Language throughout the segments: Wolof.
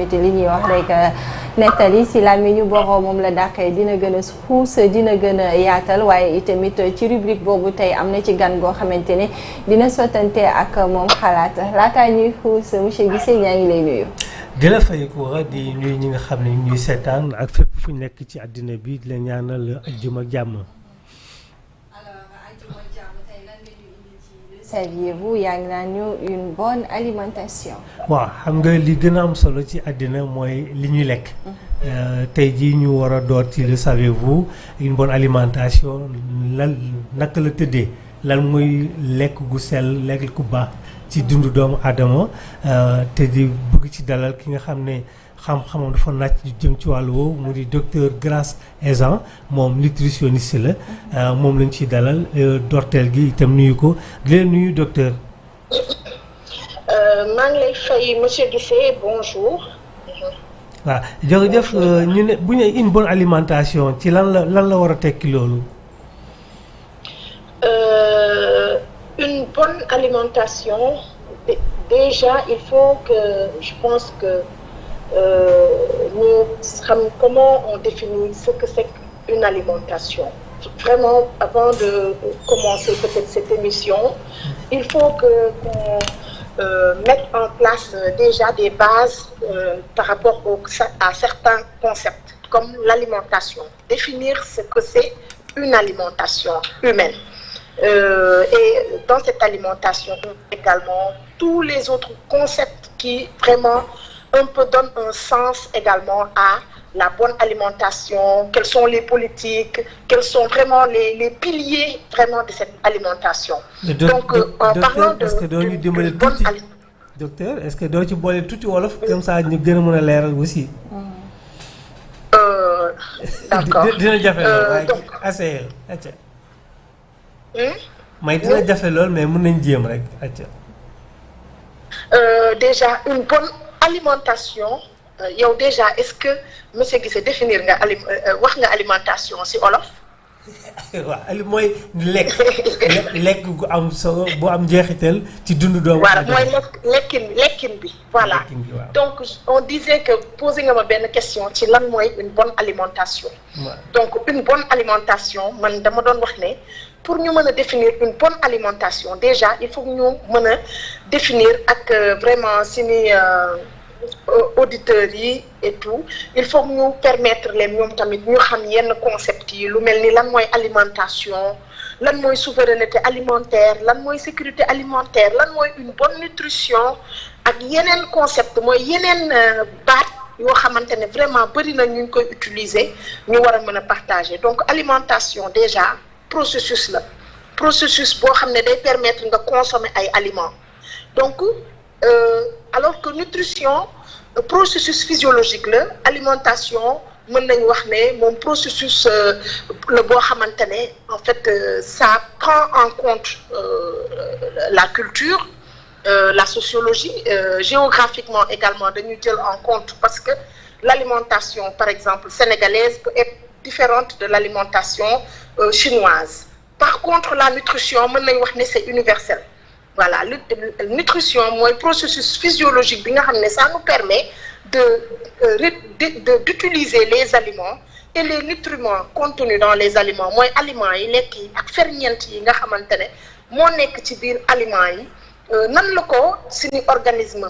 li ñuy wax rek nettali si làmmiñu borom moom la dàqee dina gën a xuus dina gën a yaatal waaye itamit ci rubrique boobu tey am na ci gan goo xamante ne dina sottante ak moom xalaat laataa ñuy xuus monsieur Guissé ñaa ngi lay nuyu. di la fay ko di nuyu ñi nga xam ne ñuy seetaan ak fépp fu ñu nekk ci àddina bi di la ñaanal ajjuma ak jàmm. Saviez-vous yaa ngi naan ñu une bonne alimentation. waaw xam nga li gën a am solo ci àddina mooy li ñuy lekk. tey jii ñu war a door ci le savez-vous une bonne alimentation lan naka la tëddee lan mooy lekk gu sell lekk gu baax ci dundu doomu aadama te di bëgg ci dalal ki nga xam ne xam-xamam dafa nàcc jëm ci wàllu woowu mu di docteur Grace Ezan moom nutritionniste la moom lañ ciy dalal dorteel gi itam nuyu ko di leen nuyu docteur. maa ngi lay fay monsieur Guissé bonjour. waaw jërëjëf ñu ne bu ñu une bonne alimentation ci lan la war a tekki loolu. Une bonne alimentation déjà il faut que je pense que nous savons comment on définit ce que c'est qu'une alimentation. Vraiment, avant de commencer peut-être cette émission, il faut qu'on mette en place déjà des bases par rapport à certains concepts, comme l'alimentation. Définir ce que c'est une alimentation humaine. Et dans cette alimentation également, tous les autres concepts qui vraiment un peu donne un sens également à la bonne alimentation, quelles sont les politiques, quels sont vraiment les piliers vraiment de cette alimentation. Donc, en parlant de bonne alimentation... Docteur, est-ce que doo ci boole tuuti wolof comme ça ñu gën a mën a leeral aussi. D'accord. dina jafe lool waaye essayé acca. may dina jafe lool mais mën nañ jéem rek acca. Déjà une bonne alimentation yow déjà est-ce que monsieur Guissé définir nga wax nga alimentation ci olof. waaw mooy lekk gu am solo bu am njeexital ci dundu doomu aadama. voilà mooy lekkin bi voilà. donc on disait que posé nga ma benn question ci lan mooy une bonne alimentation. donc une bonne alimentation man dama doon wax ne pour ñu mën a définir une bonne alimentation déjà il faut ñu mën a définir ak vraiment suñuy auditeurs yi et tout il faut ñu permettre leen ñoom tamit ñu xam yenn concept yi lu mel ni lan mooy alimentation lan mooy souveraineté alimentaire lan mooy sécurité alimentaire lan mooy une bonne nutrition ak yeneen concept mooy yeneen baat yoo xamante ne vraiment bëri na ñu koy utiliser ñu war a mën a partager donc alimentation déjà processus la processus boo xam ne day permettre nga consommer ay aliments donc alors que nutrition processus physiologique la alimentation mën nañu wax ne moom processus la boo xamante ne en fait ça prend en compte la culture la sociologie géographiquement également dañuy jël en compte parce que l'alimentation par exemple sénégalaise peut être différente de l'alimentation chinoise par contre la nutrition mën nañu wax ne c'est universel. Voilà, nutrition mooy processus physiologique bi nga xam ne ça nous permet d'utiliser les aliments et les nutriments contenus dans les aliments mooy aliments yi lekk yi ak ferñeent yi nga xamante ne moo nekk ci biir aliments yi nan la ko suñu organisme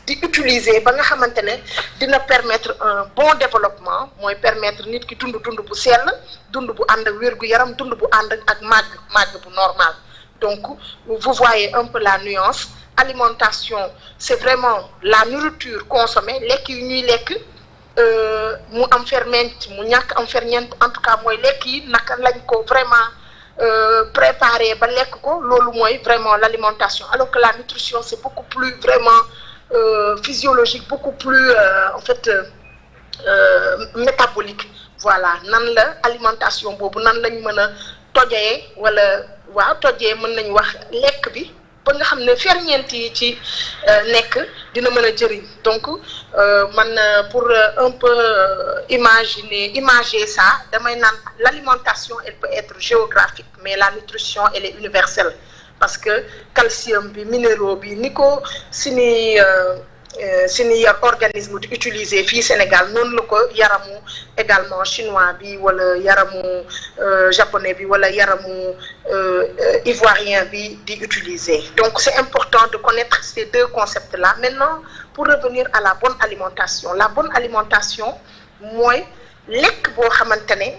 di utiliser ba nga xamante ne dina permettre un bon développement mooy permettre nit ki dund bu sell dund bu ànd ak wér-gu-yaram dund bu ànd ak màgg bu normal. Donc, vous voyez un peu la nuance. Alimentation, c'est vraiment la nourriture consommée. Lekk yi ñuy lekk mu am ferñeent mu ñàkk am ferñeent en tout cas mooy lekk yi naka lañ ko vraiment préparer ba lekk ko loolu mooy vraiment l'alimentation. Alors que la nutrition, c'est beaucoup plus vraiment physiologique, beaucoup plus en fait métabolique. Voilà, nan la alimentation boobu nan lañ mën a tojee wala waaw tojee mën nañu wax lekk bi ba nga xam ne ferñeent yi ci nekk dina mën a jëriñ donc man pour un peu imager ça damay naan l'alimentation elle peut être géographique mais la nutrition elle est universelle parce que calcium bi minéraux bi ni ko suñuy suñu organisme di utiliser fii Sénégal noonu la ko yaramu également chinois bi wala yaramu japonais bi wala yaramu ivoirien bi di utiliser. Donc c'est important de connaître ces deux concepts-là. Maintenant, pour revenir à la bonne alimentation mooy lekk boo xamante ne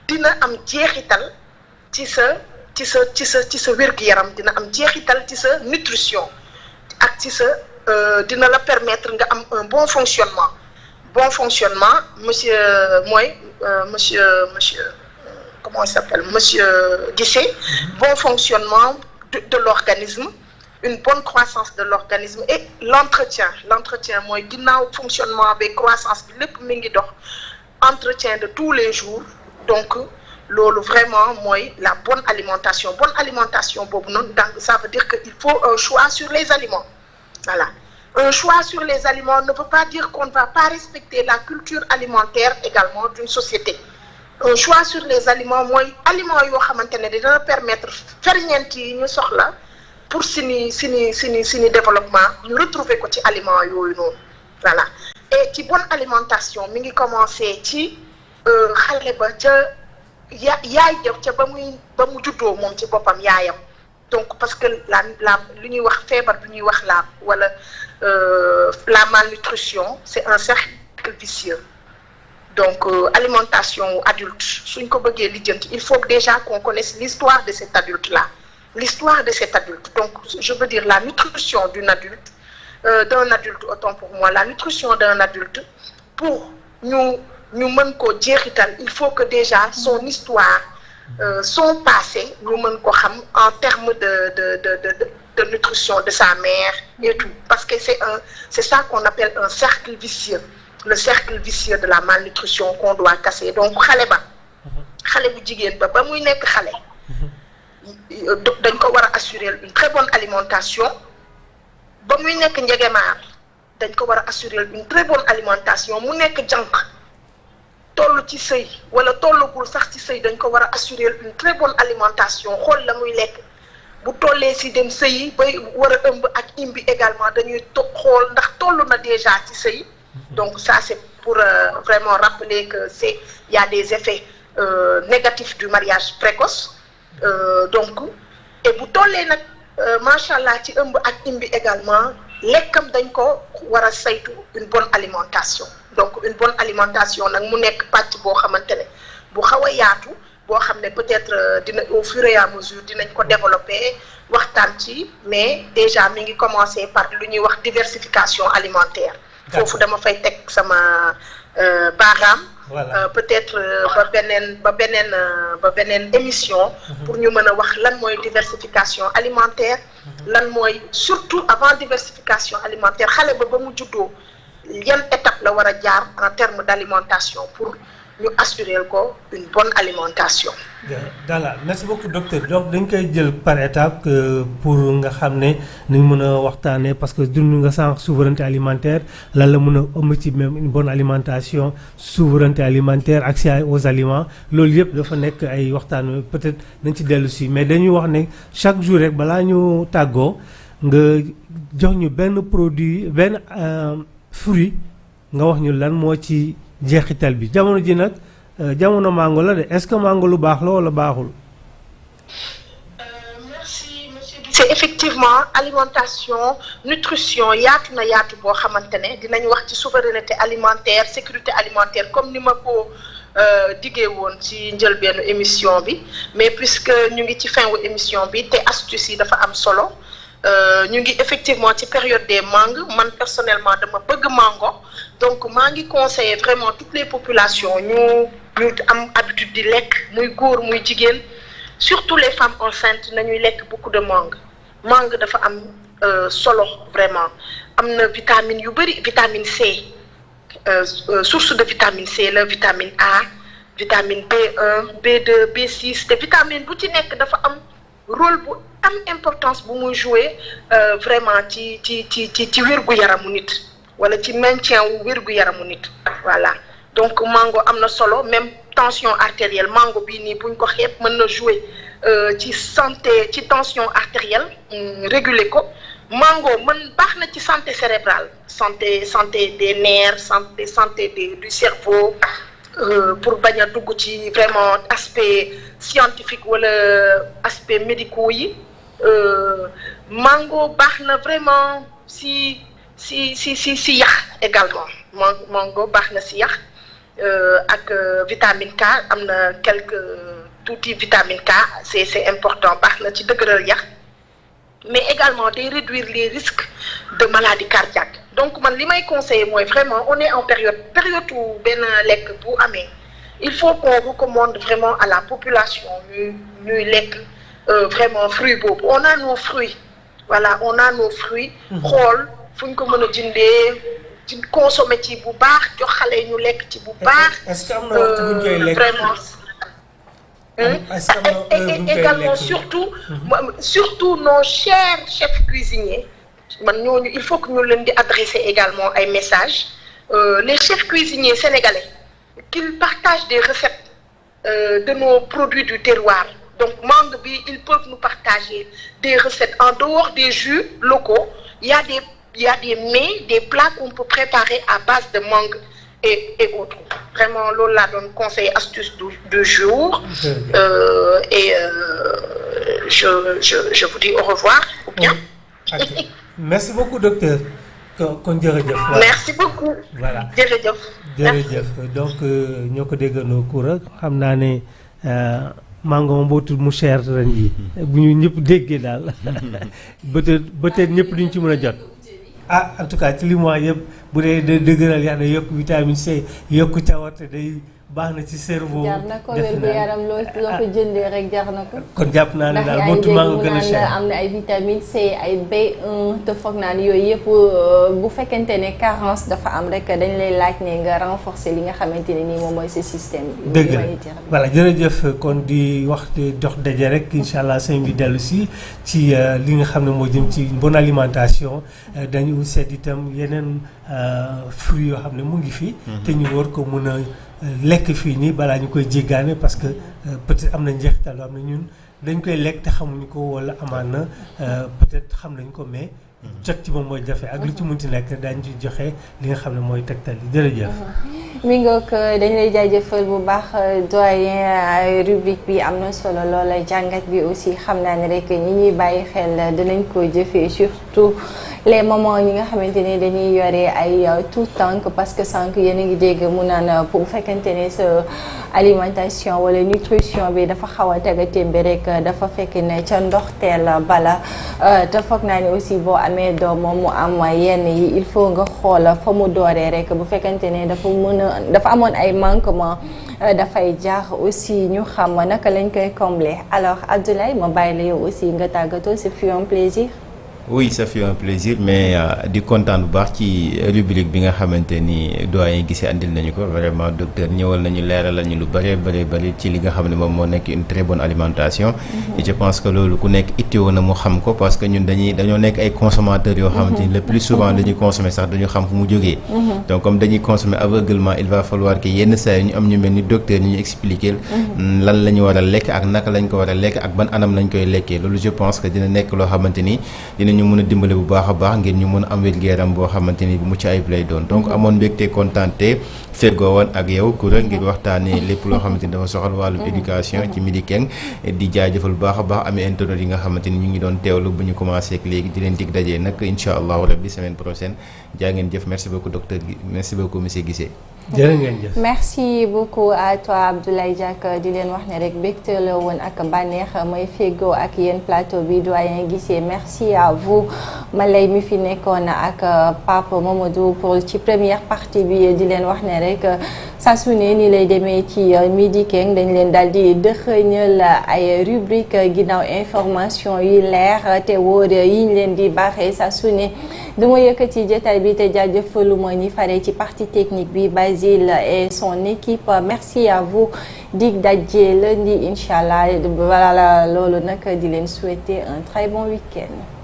dina am jeexital ci sa wér-gu-yaram, dina am jeexital ci sa nutrition ak ci sa dina la permettre nga am un bon fonctionnement monsieur comment il s'appelle monsieur Guissé, bon fonctionnement de l'organisme, une bonne croissance de l'organisme et l'entretien mooy ginnaaw fonctionnement bi croissance bi lépp mi ngi dox entretien de tous les jours. Donc loolu vraiment mooy la bonne alimentation boobu noonu. Donc ça veut dire que il faut un choix sur les aliments. Voilà, un choix sur les aliments ne veut pas dire qu'on ne va pas respecter la culture alimentaire également d'une société. Un choix sur les aliments mooy aliments yoo xamante ne dina permettre ferñeent yi ñu soxla pour sini développement ñu retrouver ko ci aliments yooyu noonu. Voilà, et ci bonne alimentation mi ngi commencer ci xale ba ca yaay jëf ca ba mu juddoo moom ci boppam yaayam. Donc parce que lu ñuy wax feebar bi ñuy wax la malnutrition, c'est un cercle vicieux. Donc alimentation adulte suñ ko bëggee lijjanti, il faut déjà qu'on connaisse l'histoire de cet adulte-là. Donc je veux dire la nutrition d'un adulte autant pour moi, la nutrition d'un adulte pour ñu mën ko jeexital, il faut que déjà son histoire, son passé ñu mën ko xam en termes de nutrition de sa mère et tout, parce que c'est ça qu'on appelle un cercle vicieux, le cercle vicieux de la malnutrition qu'on doit casser. Donc xale bu jigéen ba muy nekk xale dañ ko war a assurer une très bonne alimentation. Ba muy nekk njegemaar dañ ko war a assurer une très bonne alimentation. Mu nekk jànq tollu ci sëy wala tollugul sax ci sëy dañ ko war a assurer une très bonne alimentation. Xool la muy lekk bu tollee si dem sëy bay war a ëmb ak imbi également dañuy xool ndax tollu na déjà ci sëy. Donc ça c'est pour vraiment rappeler que il y a des effets négatifs du mariage précoce. Donc et bu tollee nag machallah ci ëmb ak imbi également lekkam dañ ko war a saytu une bonne alimentation. Donc une bonne alimentation nag mu nekk pàcc boo xamante ne bu xaw a yaatu boo xam ne peut-être dina au fur et à mesure dinañ ko développer waxtaan ci, mais déjà mi ngi commencer par lu ñuy wax diversification alimentaire. Foofu dama fay teg sama baaraam. Voilà. Peut-être ba beneen émission pour ñu mën a wax lan mooy diversification alimentaire, lan mooy surtout avant diversification alimentaire xale ba mu juddoo yan étape la war a jaar en termes d'alimentation pour ñu assurer ko une bonne alimentation. Voilà, merci beaucoup docteur. Donc dañ koy jël par étape pour nga xam ne ni ñu mën a waxtaanee, parce que dund nga sànq souveraineté alimentaire lan la mën a ëmb ci même une bonne alimentation, souveraineté alimentaire, accès aux aliments, loolu yëpp dafa nekk ay waxtaan peut-être dañ ci dellu si, mais dañuy wax ne chaque jour rek balaa ñu tàggoo nga jox ñu benn produit benn fruit nga wax ñu lan moo ci jeexital bi. Jamono ji nag jamono mango la de, est-ce que mango lu baax la wala baaxul? Merci monsieur. C'est effectivement alimentation, nutrition yaatu na yaatu boo xamante ne dinañ wax ci souveraineté alimentaire, sécurité alimentaire comme ni ma ko diggee woon ci njëlbeenu émission bi, mais puisque ñu ngi ci fin wu émission bi te astuce yi dafa am solo. Ñu ngi effectivement ci période des mangues. Man personnellement dama bëgg mango, donc maa ngi conseiller vraiment toutes les populations ñu am habitude di lekk, muy góor muy jigéen, surtout les femmes enceintes nañuy lekk beaucoup de mangue. Mangue dafa am solo vraiment, am na vitamine yu bari, vitamine C, source de vitamine C la, vitamine A, vitamine B1, B2, B6, te vitamine bu ci nekk dafa am rôle bu am importance bu muy jouer vraiment ci wérgu yaramu nit wala ci maintien wu wérgu yaramu nit. Voilà, donc mango am na solo, même tension artérielle mango bii nii buñ ko xeeb mën na jouer ci santé, ci tension artérielle, réguler ko. mango mën baax na ci santé cérébrale santé des nerfs santé du cerveau pour bañ a dugg ci vraiment aspect scientifique wala aspect médicaux yi mango baax na vraiment si yax également mango baax na si yax ak vitamine K am na tuuti vitamine K c'est important baax na ci dëgëral yax mais également de réduire les risques de maladies cardiaques donc man li may conseiller mooy vraiment on est en période où benn lekk bu amee il faut qu'on recommande vraiment à la population ñuy lekk vraiment fruits boobu on a nos fruits voilà on a nos fruits xool fu ñu ko mën a jëndee consommer ci bu baax jox xale ñu lekk ci bu baax. est-ce que am na waxtu bu ñu koy lekk vraiment. Et également surtout nos chers chefs cuisiniers man ñooñu il faut que ñu leen di adresser également ay messages les chefs cuisiniers sénégalais qu'ils partagent des recettes de nos produits du terroir donc mangue bi ils peuvent nous partager des recettes en dehors des jus locaux il y a des mets des plats qu'on peut préparer à base de mangue et autres vraiment loolu laa doon conseil astuce du jour et je vous dis au revoir ou bien. Merci beaucoup docteur kon jërëjëf. merci beaucoup. voilà jërëjëf. donc ñoo ko déggandoo Koura xam naa ne mango moom bootul mu cher ren yi bu ñu ñëpp déggee daal peut-être ñëpp duñ ci mën a jot. En tout cas ci li mu wax yëpp bu dee dëgëral yaa ne yokk vitamine C yokk cawarte day baax na ci cerveau. jar na ko wér gu yaram loo ko jëndee rek jar na ko. kon jàpp naa ne daal motu mango gën a cher am na ay vitamine C ay B1 te foog naa ne yooyu yëpp bu fekkente ne carence dafa am rek dañ lay laaj ne nga renforcer li nga xamante ne nii moom mooy ce système. dëgg la voilà jërëjëf kon di wax dox daje rek incha allah sëñ bi dellu si ci li nga xam ne moo jëm ci bonne alimentation dañu seet itam yeneen fruits yoo xam ne mu ngi fi. te ñu war ko mën a lekk fii nii balaa ñu koy jéggaane parce que peut-être am na njeexital am na ñun dañ koy lekk te xamuñu ko wala amaan na peut-être xam nañ ko mais jot ci moom mooy jafe ak lu ci munti nekk daañu ci joxe li nga xam ne mooy tegtal yi jërëjëf. mi ngoog dañ lay jaajëfal bu baax doyen rubrique bi am na solo loola jàngat bi aussi xam naa ne rek ñi ñuy bàyyi xel dinañ ko jëfee surtout les moments ñi nga xamante ne dañuy yore ay tout tànk parce que sànq yéen a ngi dégg mu naan bu fekkente ne sa alimentation wala nutrition bi dafa xaw a teg a témbe rek dafa fekk ne ca ndoxteel bala te foog naa ne aussi boo amee doom mu am yenn yi il faut nga xool fa mu dooree rek bu fekkente ne dafa amoon ay manquement dafay jaax aussi ñu xam naka lañ koy combler alors Abdoulaye ma bàyyi la yow aussi nga tàggatoo ce fut un plaisir. Oui, ça fait un plaisir mais di kontaan bu baax ci rubrique bi nga xamante ni doyen gisee andil nañu ko vraiment docteur ñëwal nañu leeralal ñu lu bëri ci li nga xam ne moom moo nekk une très bonne alimentation. Et je pense que loolu ku nekk itteewoon na mu xam ko parce que ñun dañoo nekk ay consommateurs yoo xamante ni le plus souvent dañuy consommer sax dañu xam fu mu jógee. Donc comme dañuy consommer aveuglement il va falloir que yenn saa yi ñu am ñu mel ni docteur ñu expliquer lan la ñu war a lekk ak naka lañ ko war a lekk ak ban anam lañ koy lekkee loolu je pense que dina nekk loo xamante ni ñu mën a dimbale bu baax a baax ngir ñu mën a am wér-gu-yaram boo xamante ni bu mucc ayib lay doon donc amoon mbégte kontaante feggoo woon ak yow Koura ngir waxtaanee lépp loo xamante ni dafa soxal wàllu éducation ci Midi Keng di jaajëfal bu baax a baax amee internet yi nga xamante ni ñu ngi doon teewlu bu ñu commencé ak léegi di leen dig dajee nag incha allahu rabbi semaine prochaine jaa ngeen jëf merci beaucoup docteur merci beaucoup monsieur Guissé. jërë ngeen jëf. merci beaucoup à toi Abdoulaye Diack di leen wax ne rek mbégte la woon ak bànneex may feggoo ak yéen plateau bi doyen Guissé merci à vous Malay mi fi nekkoon ak Pape Mamadou pour ci première partie bi di leen wax ne rek saa su ne ni lay demee ci Midi Keng dañ leen daal di dëxëñal ay rubrique ginnaaw information yi leer te wóor yi ñu leen di baaxee saa su ne duma yëkkati jotaay bi te jaajëfaluma ñi fare ci partie technique bi Basile et son équipe merci à vous dig daje lundi incha allah voilà loolu nag di leen souhaiter un très bon week-end.